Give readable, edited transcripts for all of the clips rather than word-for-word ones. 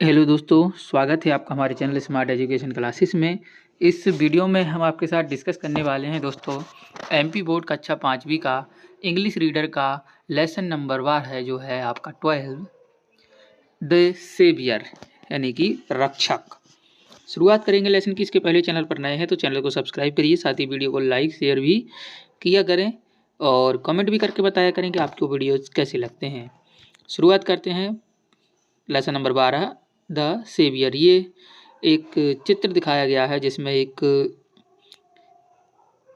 Hello दोस्तों, स्वागत है आपका हमारे चैनल स्मार्ट एजुकेशन क्लासेस में। इस वीडियो में हम आपके साथ डिस्कस करने वाले हैं दोस्तों एमपी बोर्ड कक्षा 5वीं का इंग्लिश रीडर का लेसन नंबर 1 है जो है आपका 12 द सेवियर यानी कि रक्षक। शुरुआत करेंगे लेसन की। इसके पहले चैनल पर नए हैं तो चैनल को सब्सक्राइब करिए, साथ ही वीडियो को लाइक शेयर भी किया करें और कमेंट भी करके बताया करें कि आपको वीडियोज़ कैसे लगते हैं। शुरुआत करते हैं लेसन नंबर 12 द सेवियर। ये एक चित्र दिखाया गया है जिसमें एक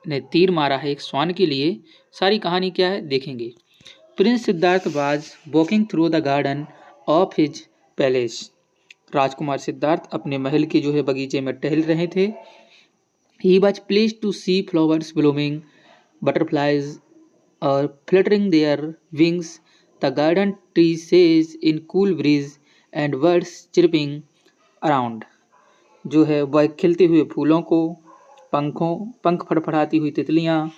ने तीर मारा है एक स्वान के लिए। सारी कहानी क्या है देखेंगे। Prince Siddhartha was walking through the garden of his palace. राजकुमार सिद्धार्थ अपने महल के जो है बगीचे में टहल रहे थे। He was pleased to see flowers blooming, butterflies और fluttering their wings, the garden tree says in cool breeze and birds chirping around. जो है वह खिलते हुए फूलों को, पंख फड़फड़ाती हुई तितलियां,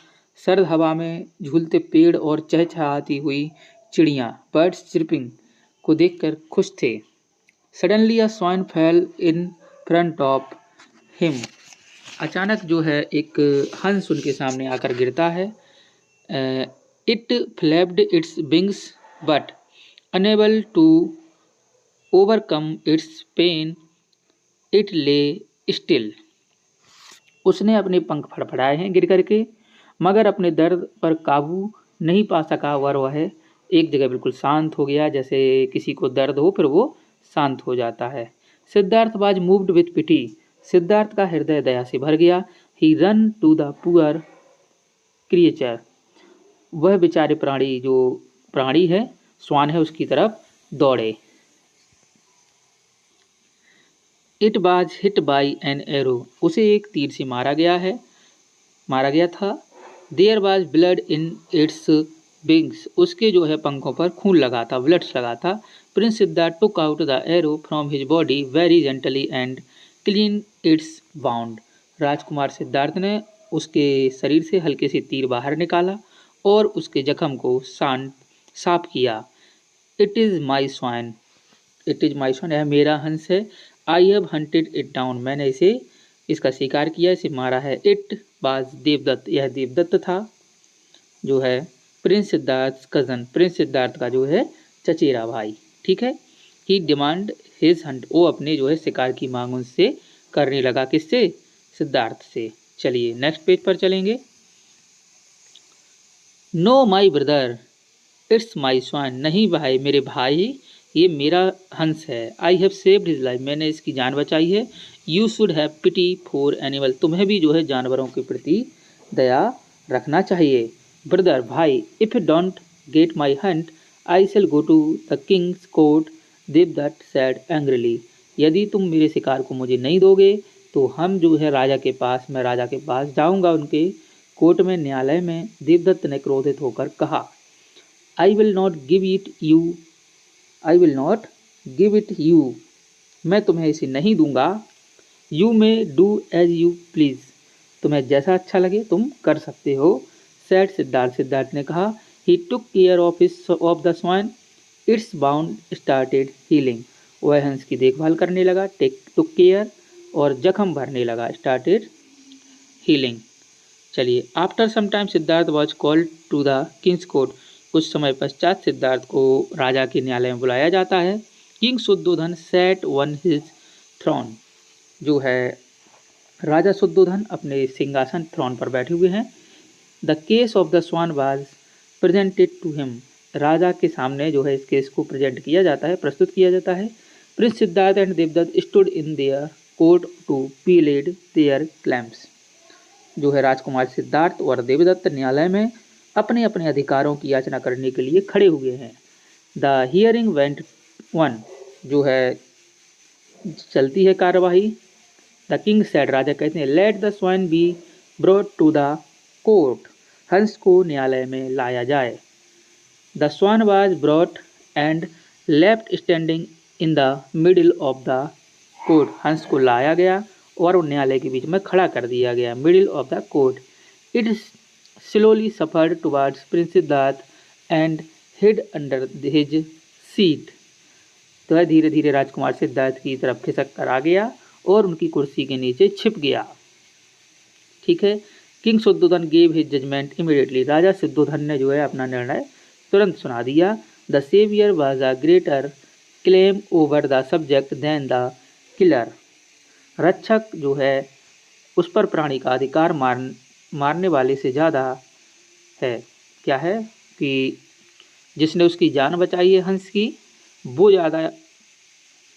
सर्द हवा में झूलते पेड़ और चहचहाती हुई चिड़ियां, बर्ड्स चिरपिंग को देखकर खुश थे। Suddenly a swine fail in front of him. अचानक जो है एक हंस उनके सामने आकर गिरता है। It flapped its wings but unable to overcome its pain it lay still. उसने अपने पंख फड़फड़ाए हैं गिर करके, मगर अपने दर्द पर काबू नहीं पा सका और वह एक जगह बिल्कुल शांत हो गया। जैसे किसी को दर्द हो फिर वो शांत हो जाता है। Siddhartha was moved with pity. Siddhartha का हृदय दया से भर गया। He run to the poor creature. वह बेचारे प्राणी है, स्वान है, उसकी तरफ दौड़े। It was hit by an arrow. उसे एक तीर से मारा गया था। There was blood in its wings. उसके जो है पंखों पर खून लगा था, ब्लड्स लगा था। Prince Siddhartha took out the arrow from his body very gently and clean its wound. राजकुमार सिद्धार्थ ने उसके शरीर से हल्के से तीर बाहर निकाला और उसके जख्म को साफ किया। इट इज़ माई स्वाइन, यह मेरा हंस है। I have hunted it down, मैंने इसका शिकार किया, इसे मारा है। इट वाज देवदत्त, यह देवदत्त था जो है prince Siddharth cousin, Prince Siddharth का जो है चचेरा भाई। ठीक है। ही डिमांड हिज हंट, वो अपने जो है शिकार की मांग उनसे करने लगा। किससे? सिद्धार्थ से। चलिए नेक्स्ट पेज पर चलेंगे। No my brother it's my swine, नहीं भाई, मेरे भाई, ये मेरा हंस है। I have saved his life, मैंने इसकी जान बचाई है। You should have pity for animal, तुम्हें भी जो है जानवरों के प्रति दया रखना चाहिए। ब्रदर, भाई, if you don't get my hunt I shall go to the king's court, Devadatta said angrily. यदि तुम मेरे शिकार को मुझे नहीं दोगे तो हम जो है मैं राजा के पास जाऊंगा, उनके कोर्ट में, न्यायालय में। देवदत्त ने क्रोधित होकर कहा, I will not give it you, मैं तुम्हें इसे नहीं दूंगा। You may do as you please, तुम्हें जैसा अच्छा लगे तुम कर सकते हो। सैड सिद्धार्थ ने कहा। He took care of the swan, its wound started healing. वह हंस की देखभाल करने लगा, टुक केयर, और जख्म भरने लगा, स्टार्टेड हीलिंग। चलिए, after some time Siddhartha was called to the king's court. कुछ समय पश्चात सिद्धार्थ को राजा के न्यायालय में बुलाया जाता है। King Shuddhodana sat on his throne, जो है राजा शुद्धोधन अपने सिंहासन थ्रोन पर बैठे हुए हैं। The case of the swan was presented to him, राजा के सामने जो है इस केस को प्रेजेंट किया जाता है, प्रस्तुत किया जाता है। Prince Siddhartha and Devadatta stood in their court to plead their claims. जो है राजकुमार सिद्धार्थ और देवदत्त न्यायालय में अपने अपने अधिकारों की याचना करने के लिए खड़े हुए हैं। द हियरिंग वेंट वन, जो है चलती है कार्यवाही। द किंग सेड, राजा कहते हैं, let the swine be brought to the court, हंस को न्यायालय में लाया जाए। The swan was brought and left standing in the middle of the court, हंस को लाया गया और न्यायालय के बीच में खड़ा कर दिया गया, middle of the court. It slowly suffered towards Prince Siddharth and hid under his seat. तो वह धीरे धीरे राजकुमार सिद्धार्थ की तरफ खिसक कर आ गया और उनकी कुर्सी के नीचे छिप गया। ठीक है। King Shuddhodana gave his judgement immediately, राजा शुद्धोधन ने जो है अपना निर्णय तुरंत सुना दिया। The saviour was a greater claim over the subject than the killer, रक्षक जो है उस पर प्राणी का अधिकार मारने वाले से ज़्यादा है। क्या है कि जिसने उसकी जान बचाई है हंस की, वो ज़्यादा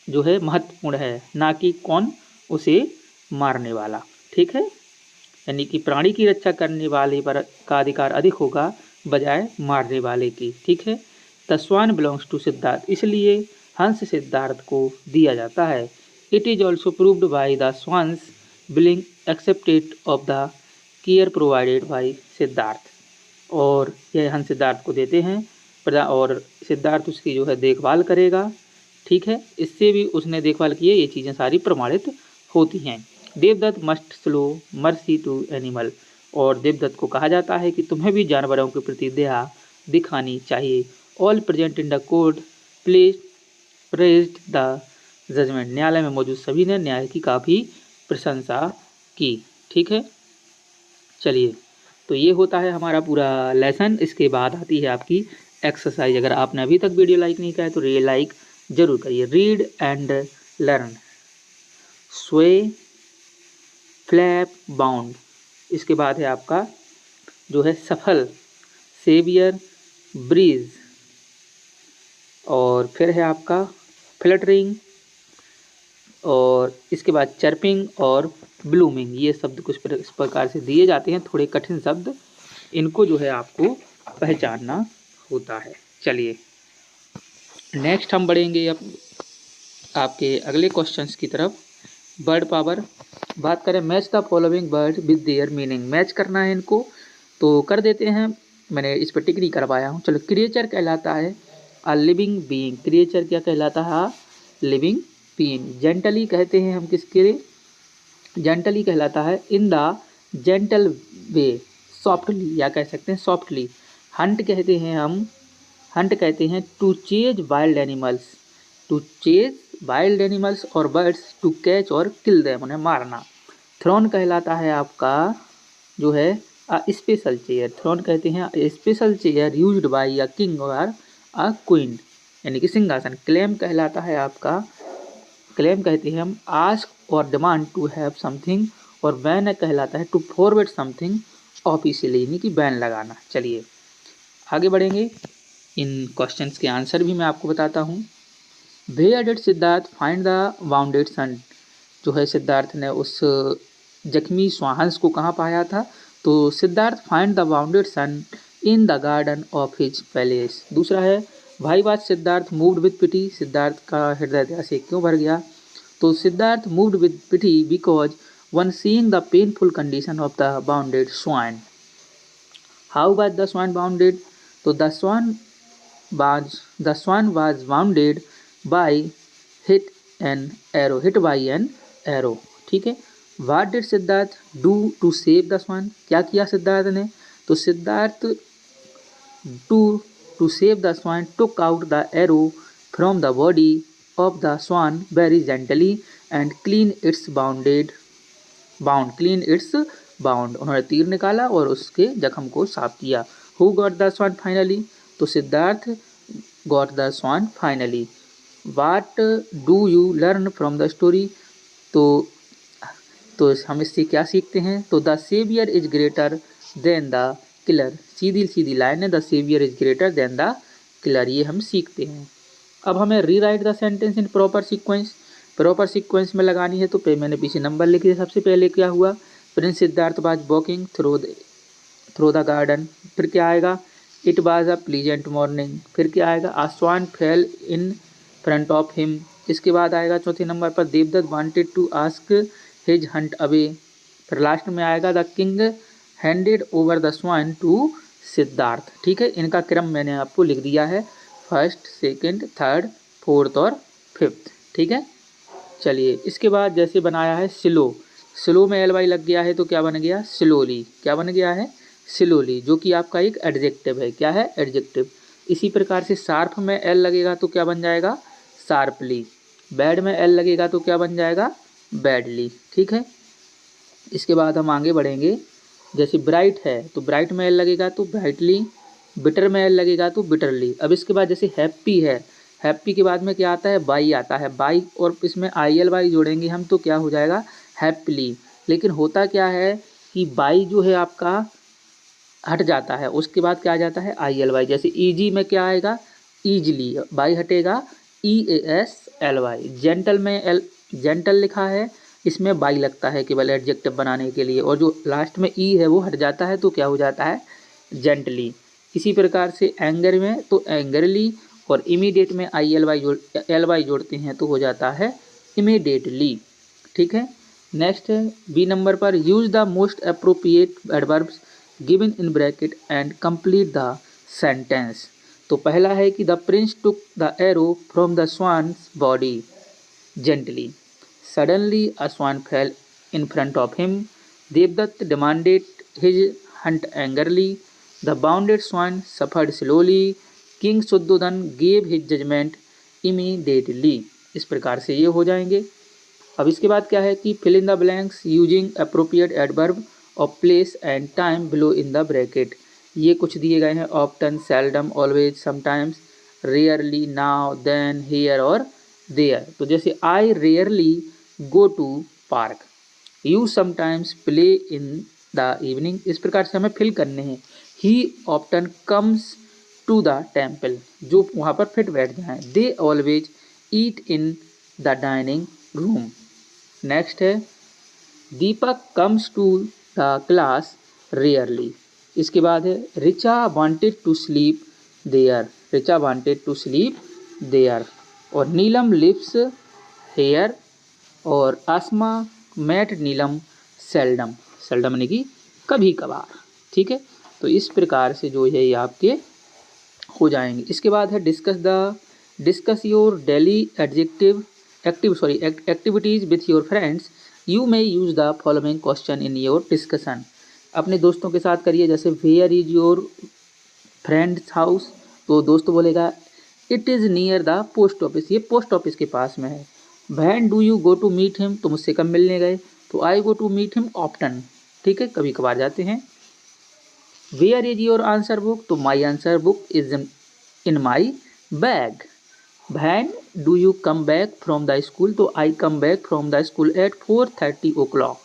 जो है महत्वपूर्ण है, ना कि कौन उसे मारने वाला। ठीक है, यानी कि प्राणी की रक्षा करने वाले पर का अधिकार अधिक होगा बजाय मारने वाले की। ठीक है। The swan belongs to Siddhartha, इसलिए हंस सिद्धार्थ को दिया जाता है। It is also proved by the swan's billing accepted of the care provided by Siddhartha, और यह हंस सिद्धार्थ को देते हैं और सिद्धार्थ उसकी जो है देखभाल करेगा। ठीक है, इससे भी उसने देखभाल की है, ये चीज़ें सारी प्रमाणित होती हैं। Devadatta must show mercy to animal, और देवदत्त को कहा जाता है कि तुम्हें भी जानवरों के प्रति दया दिखानी चाहिए। All present in the court praised the judgement, न्यायालय में मौजूद सभी ने न्याय की काफ़ी प्रशंसा की। ठीक है, चलिए, तो ये होता है हमारा पूरा लेसन। इसके बाद आती है आपकी एक्सरसाइज। अगर आपने अभी तक वीडियो लाइक नहीं किया है तो लाइक जरूर करिए। रीड एंड लर्न, स्वे, फ्लैप, बाउंड। इसके बाद है आपका जो है सफल, सेवियर, ब्रीज, और फिर है आपका फ्लटरिंग, और इसके बाद चर्पिंग और ब्लूमिंग। ये शब्द कुछ इस प्रकार से दिए जाते हैं, थोड़े कठिन शब्द, इनको जो है आपको पहचानना होता है। चलिए, नेक्स्ट हम बढ़ेंगे अब आपके अगले क्वेश्चंस की तरफ। बर्ड पावर, बात करें match the following bird with their meaning, match करना है इनको, तो कर देते हैं। मैंने इस पर टिक नहीं करवाया हूँ। चलो, क्रिएचर कहलाता है अ लिविंग बीइंग, क्रिएचर क्या कहलाता है? Living being. जेंटली कहते हैं हम किसके लिए? जेंटली कहलाता है in the gentle way, softly, या कह सकते हैं सॉफ्टली। हंट कहते हैं हम, हंट कहते हैं to chase wild animals, to chase wild animals और बर्ड्स, टू कैच और किल देम, उन्हें मारना। थ्रोन कहलाता है आपका जो है स्पेशल चेयर, थ्रोन कहते हैं special chair used by a king और अ क्वीन, यानी कि सिंहासन। क्लेम कहलाता है आपका, क्लेम कहते हैं हम आस्क और डिमांड टू हैव समथिंग, और बैन कहलाता है टू फॉरवर्ड समथिंग ऑफिशियली, यानी कि बैन लगाना। चलिए आगे बढ़ेंगे, इन क्वेश्चंस के आंसर भी मैं आपको बताता हूँ। Where did Siddhartha find the wounded swan, जो है सिद्धार्थ ने उस जख्मी स्वाहंस को कहाँ पाया था? तो Siddhartha find the wounded swan in the garden of his palace. दूसरा है भाई was Siddhartha moved with pity, Siddhartha का हृदय दया से क्यों भर गया? तो Siddhartha moved with pity because on seeing the painful condition of the bounded swan. How was the swan wounded? तो the swan was wounded by hit by an arrow. ठीक है। What did Siddhartha do to save the स्वान, क्या किया सिद्धार्थ ने? तो Siddhartha to save the swan took out the arrow from the body of the swan very gently and clean its wound, उन्होंने तीर निकाला और उसके जख्म को साफ किया। Who got the swan finally? तो Siddhartha got the swan finally. What do you learn from the story? तो हम इससे क्या सीखते हैं? तो the saviour is greater than the killer, सीधी सीधी लाइन है, the saviour is greater than the killer, ये हम सीखते हैं। अब हमें rewrite the sentence in proper sequence, proper sequence में लगानी है, तो मैंने पीछे नंबर लिख दिया। सबसे पहले क्या हुआ? Prince Siddhartha was walking through the garden, फिर क्या आएगा? It was a pleasant morning, फिर क्या आएगा? A swan fell in front of him, इसके बाद आएगा चौथे नंबर पर Devadatta wanted to ask his hunt away, फिर लास्ट में आएगा the king handed over the swan to Siddhartha. ठीक है, इनका क्रम मैंने आपको लिख दिया है, फर्स्ट, सेकंड, थर्ड, फोर्थ और फिफ्थ। ठीक है, चलिए इसके बाद जैसे बनाया है स्लो, स्लो में एल वाई लग गया है तो क्या बन गया? स्लोली, क्या बन गया है? स्लोली, जो कि आपका एक एडजेक्टिव है। क्या है? एडजेक्टिव। इसी प्रकार से शार्प में एल लगेगा तो क्या बन जाएगा? शार्पली। बैड में एल लगेगा तो क्या बन जाएगा, बैडली। ठीक है, इसके बाद हम आगे बढ़ेंगे। जैसे ब्राइट है तो ब्राइट में एल लगेगा तो ब्राइटली, बिटर में एल लगेगा तो बिटरली। अब इसके बाद जैसे हैप्पी है, हैप्पी के बाद में क्या आता है, बाई आता है, बाई और इसमें आई एल वाई जोड़ेंगे हम तो क्या हो जाएगा, हैप्पीली। लेकिन होता क्या है कि बाई जो है आपका हट जाता है, उसके बाद क्या आ जाता है, आई एल वाई। जैसे ईजी में क्या आएगा, ईजली, बाई हटेगा, E A S L Y. Gentle में एल, जेंटल लिखा है, इसमें बाई लगता है केवल एडजेक्टिव बनाने के लिए, और जो लास्ट में ई है वो हट जाता है तो क्या हो जाता है, जेंटली। इसी प्रकार से एंगर में तो एंगरली, और इमीडिएट में आई एल वाई जोड़ते हैं तो हो जाता है इमीडिएटली। ठीक है, नेक्स्ट है बी नंबर पर, use the most appropriate adverbs given in bracket and complete the sentence. तो पहला है कि the prince took the arrow from the swan's body gently, suddenly a swan fell in front of him, Devadatta demanded his hunt angrily, the bounded swan suffered slowly, king Shuddhodana gave his judgement immediately. इस प्रकार से ये हो जाएंगे। अब इसके बाद क्या है कि fill in the blanks using appropriate adverb of place and time below in the bracket. ये कुछ दिए गए हैं, often, seldom, always, sometimes, rarely, now, then, here और देयर। तो जैसे I rarely go to park, you sometimes play in the evening. इस प्रकार से हमें फिल करने हैं। He often comes to the temple, जो वहाँ पर फिट बैठ जाए। They always eat in the dining room. Next है Deepak comes to the class rarely. इसके बाद है Richa wanted to sleep there, Richa wanted to sleep there. और नीलम लिव्स हेयर, और Asma met Neelam seldom, seldom यानी कि कभी कभार। ठीक है, तो इस प्रकार से जो है ये आपके हो जाएंगे। इसके बाद है discuss your daily activities with your friends, you may use the following question in your discussion. अपने दोस्तों के साथ करिए। जैसे where is your friends house, तो दोस्त बोलेगा it is near the post office, ये पोस्ट ऑफिस के पास में है। When do you go to meet him, तो मुझसे कब मिलने गए, तो I go to meet him often. ठीक है, कभी कभार जाते हैं। Where is your answer book, तो my answer book is in my bag. When do you come back from the school, तो I come back from the school at 4:30 o'clock।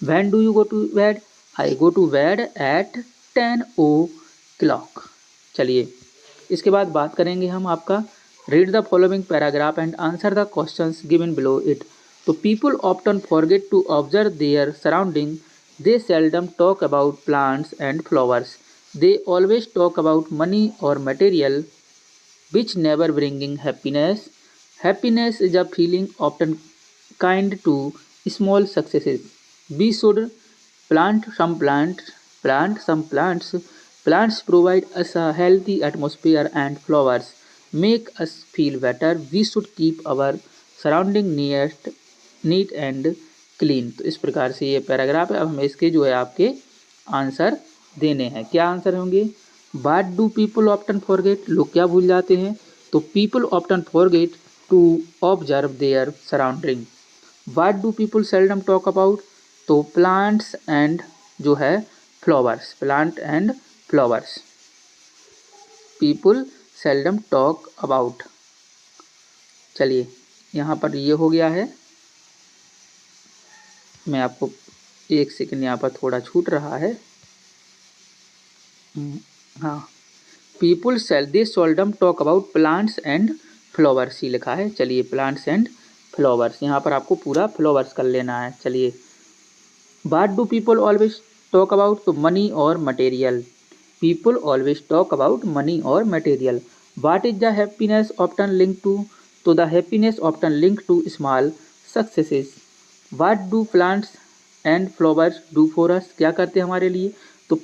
When do you go to bed, I go to bed at 10 o'clock। चलिए, इसके बाद बात करेंगे हम आपका read the following paragraph and answer the questions given below it. तो people often forget to observe their surrounding, they seldom talk about plants and flowers, they always talk about money और material which never bringing happiness. Happiness is a feeling often kind to small successes. We should plant some plants. Plants provide us a healthy atmosphere and flowers make us feel better. We should keep our surrounding neat and clean. तो इस प्रकार से ये paragraph है। अब हमें इसके जो है आपके आंसर देने हैं। क्या आंसर होंगे, what do people often forget, लोग क्या भूल जाते हैं, तो people often forget to observe their surrounding. What do people seldom talk about, तो प्लांट्स एंड जो है flowers, plant and flowers people seldom talk about. चलिए, यहाँ पर ये हो गया है। मैं आपको एक सेकंड, यहाँ पर थोड़ा छूट रहा है। हाँ, people they seldom talk about plants and flowers ही लिखा है। चलिए, प्लांट्स एंड फ्लावर्स, यहाँ पर आपको पूरा फ्लावर्स कर लेना है। चलिए, what do people always talk about, तो मनी और material, people always talk about money और material. What is the happiness often link to, तो the happiness often link to small successes. What do plants and flowers do for us, क्या करते हैं हमारे लिए, तो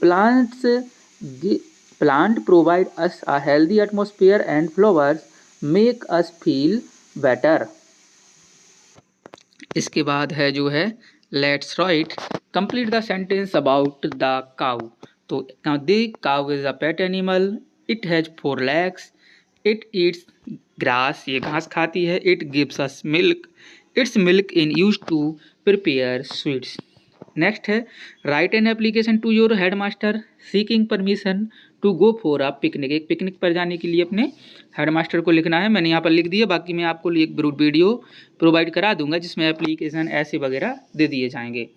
plant provide us a healthy atmosphere and flowers make us feel better। इसके बाद है जो है let's write complete the sentence about the cow. तो the cow is a pet animal, it has 4 legs, it eats grass, ये घास खाती है। It gives us milk, it's milk in use to prepare sweets. Next है write an application to your head master seeking permission to go for a picnic. एक picnic पर जाने के लिए अपने हेड मास्टर को लिखना है। मैंने यहाँ पर लिख दिया, बाकी मैं आपको एक वीडियो प्रोवाइड करा दूंगा जिसमें एप्लीकेशन ऐसे वगैरह दे दिए जाएंगे।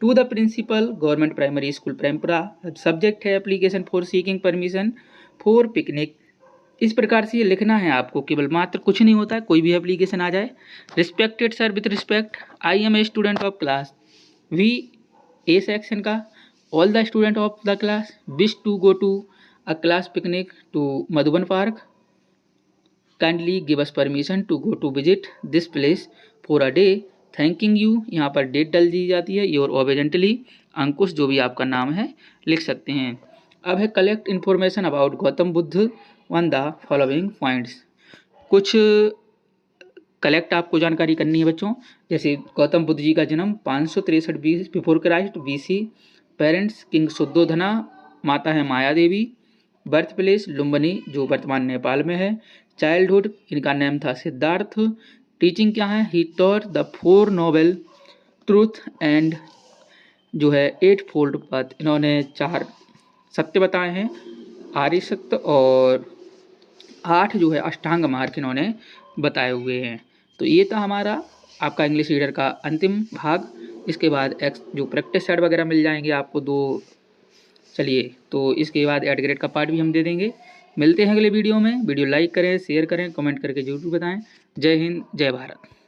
To the principal government primary school Prempura, subject है application for seeking permission for picnic. इस प्रकार से ये लिखना है आपको, केवल मात्र कुछ नहीं होता है, कोई भी एप्लीकेशन आ जाए। Respected sir, with respect, I am a student of class V, A section का, all the student of the class wish to go to a class picnic to Madhuban park, kindly give us permission to go to visit this place for a day, thanking you. यहाँ पर date डाल दी जाती है, your ओबेजेंटली अंकुश, जो भी आपका नाम है लिख सकते हैं। अब है collect information about Gautam Buddha on the following points. कुछ कलेक्ट आपको जानकारी करनी है बच्चों, जैसे गौतम बुद्ध जी का जन्म 563 before Christ BC, parents king Shuddhodana, माता है माया देवी, बर्थ प्लेस लुम्बिनी जो वर्तमान नेपाल में है, चाइल्डहुड इनका नेम था सिद्धार्थ, टीचिंग क्या है, he taught the 4 Nobel truth and जो है 8 फोल्ड पथ, इन्होंने 4 सत्य बताए हैं, आर्य सत्य, और 8 जो है अष्टांग मार्ग इन्होंने बताए हुए हैं। तो ये था हमारा आपका इंग्लिश रीडर का अंतिम भाग। इसके बाद जो प्रैक्टिस सेट वगैरह मिल जाएंगे आपको 2। चलिए, तो इसके बाद एड ग्रेड का पार्ट भी हम दे देंगे। मिलते हैं अगले वीडियो में। वीडियो लाइक करें, शेयर करें, कमेंट करके जरूर बताएं। जय हिंद, जय भारत।